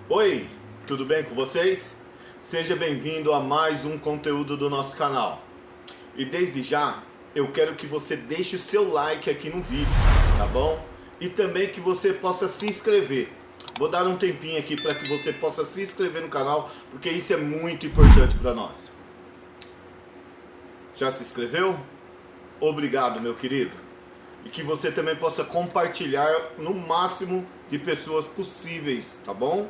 Oi, tudo bem com vocês? Seja bem-vindo a mais um conteúdo do nosso canal. E desde já, eu quero que você deixe o seu like aqui no vídeo, tá bom? E também que você possa se inscrever. Vou dar um tempinho aqui para que você possa se inscrever no canal, porque isso é muito importante para nós. Já se inscreveu? Obrigado, meu querido. E que você também possa compartilhar no máximo de pessoas possíveis, tá bom?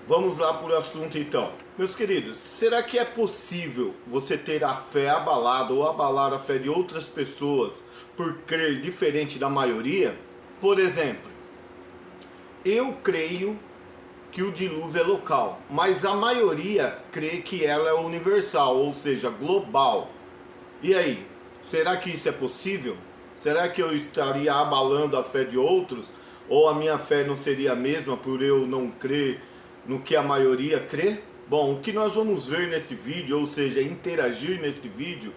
Vamos lá por assunto então. Meus queridos, será que é possível você ter a fé abalada ou abalar a fé de outras pessoas por crer diferente da maioria? Por exemplo, eu creio que o dilúvio é local, mas a maioria crê que ela é universal, ou seja, global. E aí, será que isso é possível? Será que eu estaria abalando a fé de outros? Ou a minha fé não seria a mesma por eu não crer no que a maioria crê? Bom, o que nós vamos ver nesse vídeo, ou seja, interagir nesse vídeo,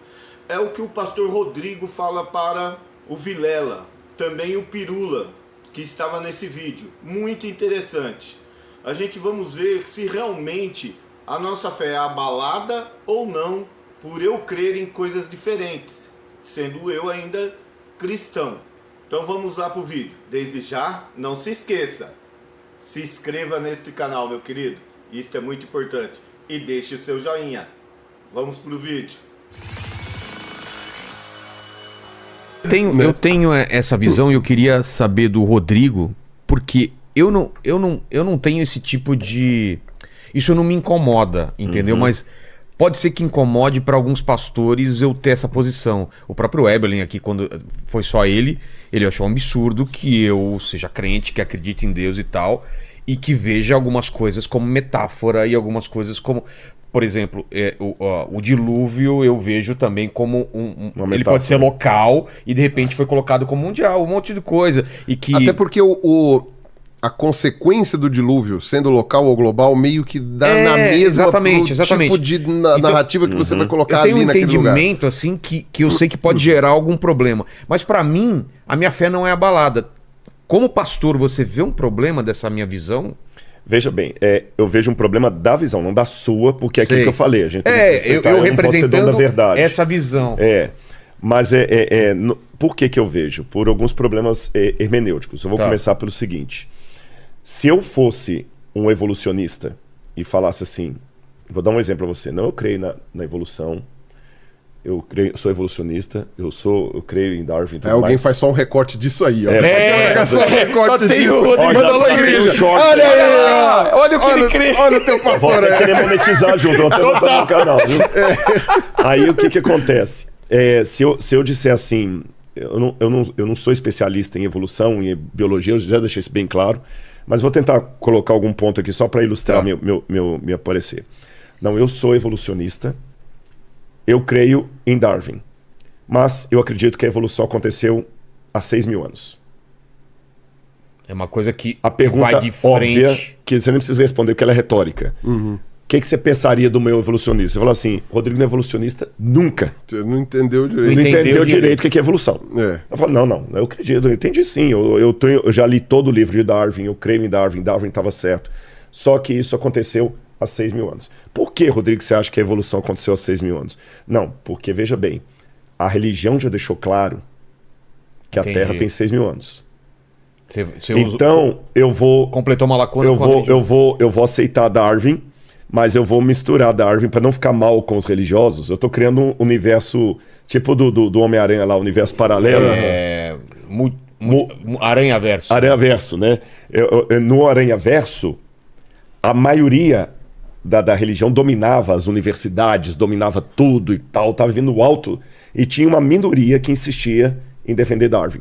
é o que o pastor Rodrigo fala para o Vilela, também o Pirula, que estava nesse vídeo. Muito interessante. A gente vamos ver se realmente a nossa fé é abalada ou não por eu crer em coisas diferentes, sendo eu ainda cristão. Então vamos lá para o vídeo. Desde já, não se esqueça, se inscreva neste canal, meu querido. Isso é muito importante. E deixe o seu joinha. Vamos pro vídeo. Eu tenho essa visão e eu queria saber do Rodrigo, porque eu não tenho esse tipo de... Isso não me incomoda, entendeu? Mas pode ser que incomode para alguns pastores eu ter essa posição. O próprio Eberlin aqui, quando foi só ele achou um absurdo que eu seja crente, que acredite em Deus e tal, e que veja algumas coisas como metáfora e algumas coisas como... Por exemplo, o dilúvio eu vejo também como ele pode ser local e de repente foi colocado como mundial, um monte de coisa. E que... Até porque a consequência do dilúvio, sendo local ou global, meio que dá na mesma exatamente. tipo de narrativa que você vai colocar ali naquele lugar. Eu tenho um entendimento assim que eu sei que pode gerar algum problema. Mas para mim, a minha fé não é abalada. Como pastor, você vê um problema dessa minha visão? Veja bem, eu vejo um problema da visão, não da sua, porque é aquilo que eu falei. A gente eu representando verdade. Essa visão. Mas por que eu vejo? Por alguns problemas hermenêuticos. Eu vou começar pelo seguinte. Se eu fosse um evolucionista e falasse assim, vou dar um exemplo para você, não, eu creio na evolução, eu sou evolucionista, eu creio em Darwin e tudo alguém mais. faz só um recorte disso aí, ó. Só tem disso. o Rodrigo. Olha aí, olha o que ele crê. Olha o teu pastor. Vou até querer monetizar junto, eu até botar no canal, viu? Aí o que acontece? Se eu disser assim, eu não sou especialista em evolução, em biologia, eu já deixei isso bem claro, mas vou tentar colocar algum ponto aqui só para ilustrar meu parecer. Não, eu sou evolucionista, eu creio em Darwin, mas eu acredito que a evolução aconteceu há 6.000 anos. É uma coisa que a pergunta vai de frente. Óbvia, que você nem precisa responder, porque ela é retórica. O que você pensaria do meu evolucionista? Você falou assim, Rodrigo não é evolucionista nunca. Você não entendeu direito. Não entendeu direito o que é evolução. Eu falo, não, eu acredito, eu entendi sim. Eu já li todo o livro de Darwin, eu creio em Darwin estava certo. Só que isso aconteceu há 6.000 anos. Por que, Rodrigo, você acha que a evolução aconteceu há 6.000 anos? Não, porque, veja bem, a religião já deixou claro que a Terra tem 6.000 anos. Então, eu vou... Completou uma lacuna eu vou aceitar Darwin, mas eu vou misturar Darwin para não ficar mal com os religiosos. Eu estou criando um universo tipo do Homem-Aranha lá, universo paralelo. Aranhaverso. Aranhaverso, né? No Aranhaverso, a maioria da religião dominava as universidades, dominava tudo e tal, estava vindo alto, e tinha uma minoria que insistia em defender Darwin.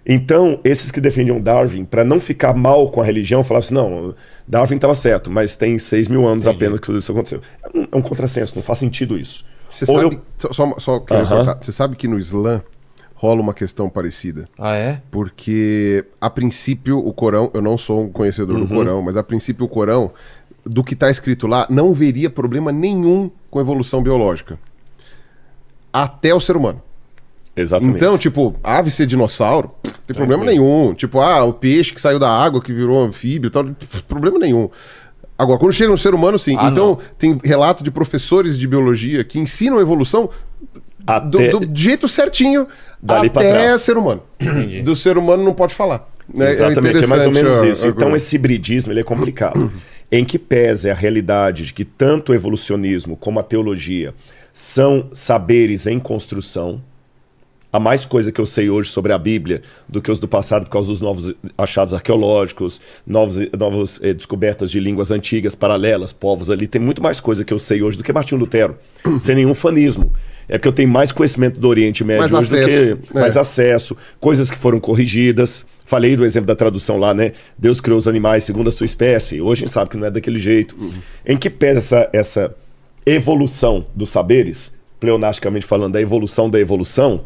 Então, esses que defendiam Darwin, para não ficar mal com a religião, falavam assim, não, Darwin estava certo, mas tem 6.000 anos apenas que isso aconteceu. É um contrassenso, não faz sentido isso. Você sabe, só queria cortar, você sabe que no Islã rola uma questão parecida. Ah, é? Porque, a princípio, o Corão, eu não sou um conhecedor do Corão, mas a princípio o Corão, do que está escrito lá, não veria problema nenhum com evolução biológica. Até o ser humano. Exatamente. Então, tipo, ave ser dinossauro, não tem problema nenhum. Tipo, o peixe que saiu da água, que virou anfíbio e tal, problema nenhum. Agora, quando chega no ser humano, sim. Então, tem relato de professores de biologia que ensinam a evolução do jeito certinho dali até ser humano. Entendi. Do ser humano não pode falar. Exatamente, é mais ou menos isso. Então, esse hibridismo ele é complicado. Em que pese a realidade de que tanto o evolucionismo como a teologia são saberes em construção. Há mais coisa que eu sei hoje sobre a Bíblia do que os do passado por causa dos novos achados arqueológicos, novas descobertas de línguas antigas, paralelas, povos ali. Tem muito mais coisa que eu sei hoje do que Martinho Lutero, sem nenhum fanismo. É porque eu tenho mais conhecimento do Oriente Médio hoje do que mais acesso, coisas que foram corrigidas. Falei do exemplo da tradução lá, né? Deus criou os animais segundo a sua espécie. Hoje a gente sabe que não é daquele jeito. Em que pesa essa evolução dos saberes, pleonasticamente falando, da evolução,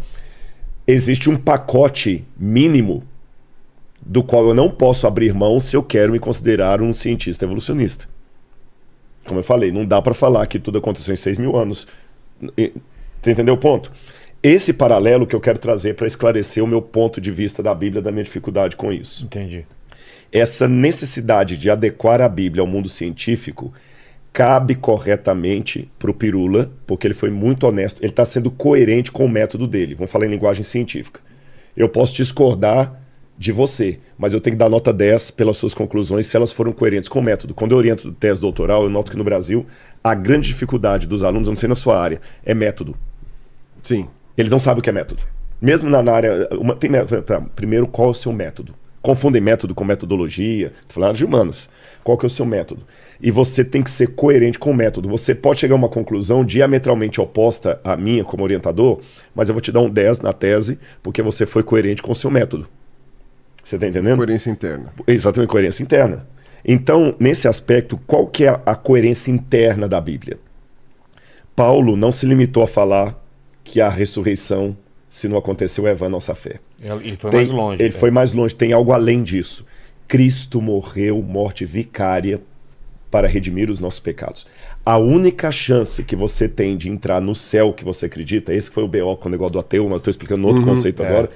existe um pacote mínimo do qual eu não posso abrir mão se eu quero me considerar um cientista evolucionista. Como eu falei, não dá para falar que tudo aconteceu em 6 mil anos. Você entendeu o ponto? Esse paralelo que eu quero trazer para esclarecer o meu ponto de vista da Bíblia, da minha dificuldade com isso. Entendi. Essa necessidade de adequar a Bíblia ao mundo científico cabe corretamente para o Pirula, porque ele foi muito honesto, ele está sendo coerente com o método dele. Vamos falar em linguagem científica. Eu posso discordar de você, mas eu tenho que dar nota 10 pelas suas conclusões se elas foram coerentes com o método. Quando eu oriento tese doutoral, eu noto que no Brasil a grande dificuldade dos alunos, eu não sei na sua área, é método. Sim. Eles não sabem o que é método. Mesmo na área... Primeiro, qual é o seu método? Confundem método com metodologia. Estou falando de humanas. Qual que é o seu método? E você tem que ser coerente com o método. Você pode chegar a uma conclusão diametralmente oposta à minha como orientador, mas eu vou te dar um 10 na tese porque você foi coerente com o seu método. Você está entendendo? Coerência interna. Exatamente, coerência interna. Então, nesse aspecto, qual que é a coerência interna da Bíblia? Paulo não se limitou a falar que a ressurreição, se não aconteceu, é vã a nossa fé. Ele foi mais longe. Ele foi mais longe, tem algo além disso. Cristo morreu morte vicária para redimir os nossos pecados. A única chance que você tem de entrar no céu que você acredita, esse foi o BO com o negócio do ateu, mas eu estou explicando outro conceito agora,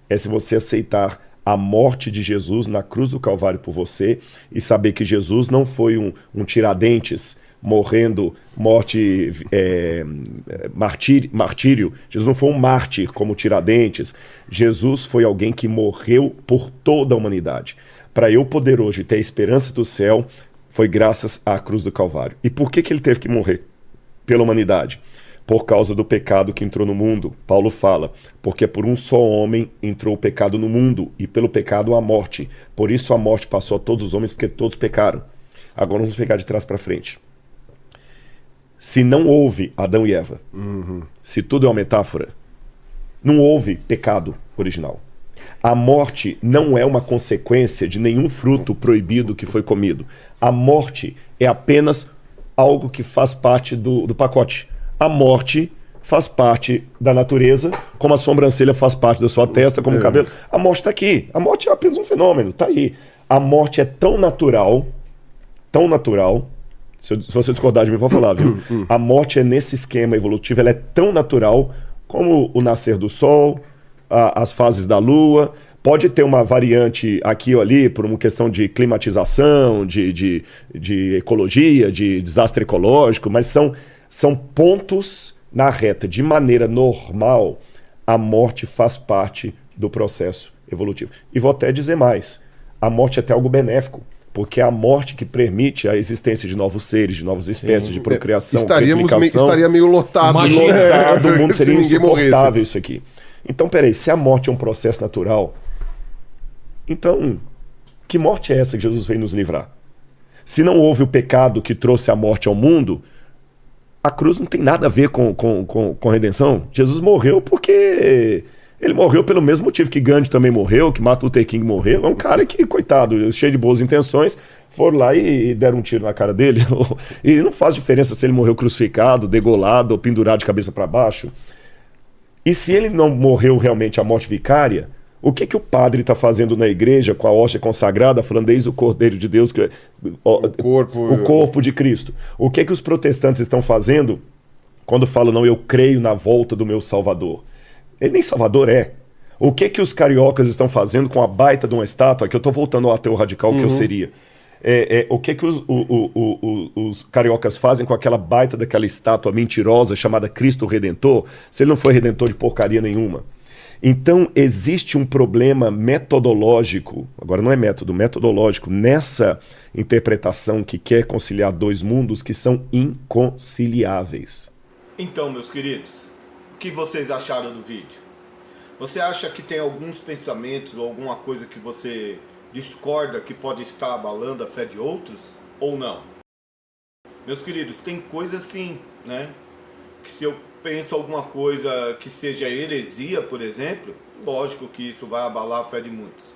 é se você aceitar a morte de Jesus na cruz do Calvário por você e saber que Jesus não foi um Tiradentes morrendo morte martírio. Jesus não foi um mártir como Tiradentes. Jesus foi alguém que morreu por toda a humanidade. Para eu poder hoje ter a esperança do céu, foi graças à cruz do Calvário. E por que ele teve que morrer pela humanidade? Por causa do pecado que entrou no mundo. Paulo fala, porque por um só homem entrou o pecado no mundo, e pelo pecado a morte. Por isso a morte passou a todos os homens, porque todos pecaram. Agora vamos pegar de trás para frente. Se não houve Adão e Eva, se tudo é uma metáfora, não houve pecado original. A morte não é uma consequência de nenhum fruto proibido que foi comido. A morte é apenas algo que faz parte do pacote. A morte faz parte da natureza, como a sobrancelha faz parte da sua testa, como o cabelo. A morte está aqui. A morte é apenas um fenômeno, está aí. A morte é tão natural, se você discordar de mim, pode falar, viu? A morte é nesse esquema evolutivo, ela é tão natural como o nascer do sol, as fases da lua. Pode ter uma variante aqui ou ali por uma questão de climatização, de ecologia, de desastre ecológico, mas são pontos na reta. De maneira normal, a morte faz parte do processo evolutivo. E vou até dizer mais, a morte é até algo benéfico, porque é a morte que permite a existência de novos seres, de novas espécies, de procriação, estaria meio lotado. Lotado, o mundo seria insuportável isso aqui. Então, peraí, se a morte é um processo natural, então, que morte é essa que Jesus veio nos livrar? Se não houve o pecado que trouxe a morte ao mundo, a cruz não tem nada a ver com redenção. Jesus morreu porque ele morreu pelo mesmo motivo que Gandhi também morreu, que Martin Luther King morreu. É um cara que, coitado, cheio de boas intenções, foram lá e deram um tiro na cara dele. E não faz diferença se ele morreu crucificado, degolado ou pendurado de cabeça para baixo. E se ele não morreu realmente a morte vicária, o que o padre está fazendo na igreja com a hóstia consagrada, falando eis o Cordeiro de Deus, o corpo de Cristo? O que os protestantes estão fazendo quando falam, não, eu creio na volta do meu Salvador? Ele nem Salvador é. O que os cariocas estão fazendo com a baita de uma estátua, que eu tô voltando ao ateu radical que eu seria. O que os cariocas fazem com aquela baita daquela estátua mentirosa chamada Cristo Redentor, se ele não foi redentor de porcaria nenhuma? Então, existe um problema metodológico, agora não é método, metodológico, nessa interpretação que quer conciliar dois mundos que são inconciliáveis. Então, meus queridos, o que vocês acharam do vídeo? Você acha que tem alguns pensamentos ou alguma coisa que você discorda que pode estar abalando a fé de outros? Ou não? Meus queridos, tem coisa sim, né? Que se eu penso alguma coisa que seja heresia, por exemplo, lógico que isso vai abalar a fé de muitos.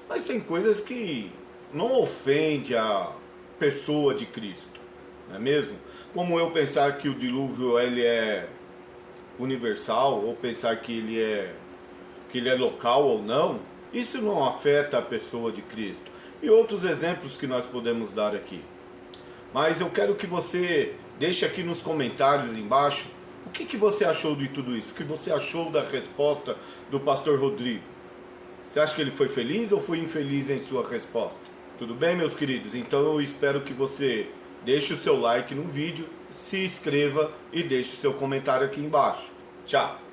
Mas tem coisas que não ofende a pessoa de Cristo, não é mesmo? Como eu pensar que o dilúvio ele é universal, ou pensar que ele é local ou não, isso não afeta a pessoa de Cristo. E outros exemplos que nós podemos dar aqui. Mas eu quero que você deixe aqui nos comentários embaixo o que você achou de tudo isso? O que você achou da resposta do pastor Rodrigo? Você acha que ele foi feliz ou foi infeliz em sua resposta? Tudo bem, meus queridos? Então eu espero que você deixe o seu like no vídeo, se inscreva e deixe o seu comentário aqui embaixo. Tchau!